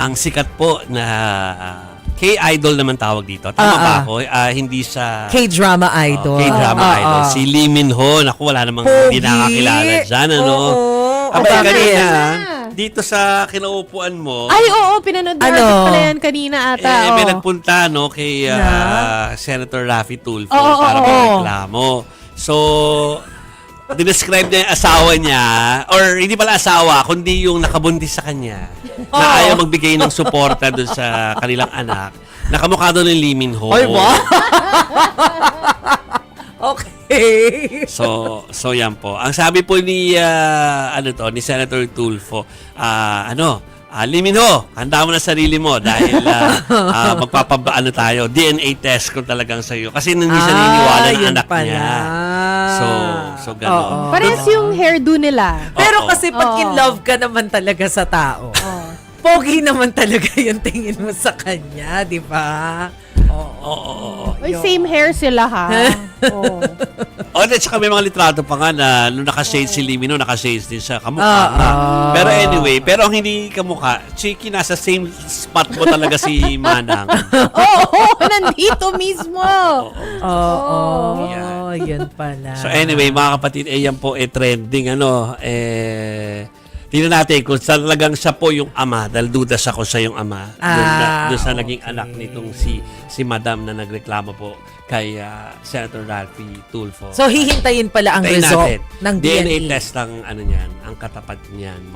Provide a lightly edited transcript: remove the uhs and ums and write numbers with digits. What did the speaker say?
ang sikat po na K-idol naman tawag dito. Tama ba ako? Hindi sa K-drama idol. K-drama idol. Si Lee Min Ho. Naku, wala namang hindi nakakilala dyan. Ano? Abay, kanina, dito sa kinaupuan mo. Ay, oo, pinanood natin pala yan kanina ata. May nagpunta kay Senator Raffy Tulfo Oo, para oo. magreklamo. So, dinescribe niya yung asawa niya, or hindi pala asawa, kundi yung nakabuntis sa kanya, na ayaw magbigay ng suporta doon sa kanilang anak. Nakamukha doon ng Lee Min Ho. Ay, ba? Okay. So yan po. Ang sabi po ni ni Senator Tulfo, Lee Min Ho, handa mo na sarili mo dahil tayo, DNA test kung talagang sa'yo. Kasi hindi siya naniniwala ng anak niya. So gano'n. Parehas yung hairdo nila. Pero kasi pag in love ka naman talaga sa tao, pogi naman talaga yung tingin mo sa kanya, di ba? Oo. Uy, same hair sila ha. Oo. At saka may mga litrato pa nga na nung nakashade si Lee Min Ho, nakashade din siya kamukha nga. Pero anyway, pero ang hindi kamukha, Chiki, nasa same spot mo talaga si Manang. Oo, nandito mismo. Oo. Yan. Yan pala. So anyway, mga kapatid, yan po trending tingnan natin kung talagang siya po yung ama dahil duda siya kung siya yung ama doon sa naging anak nitong si Madam na nagreklamo po kay Senator Raffy Tulfo. So hihintayin pala ang Hintayin result natin. ng DNA. DNA test ang ang katapat niyan.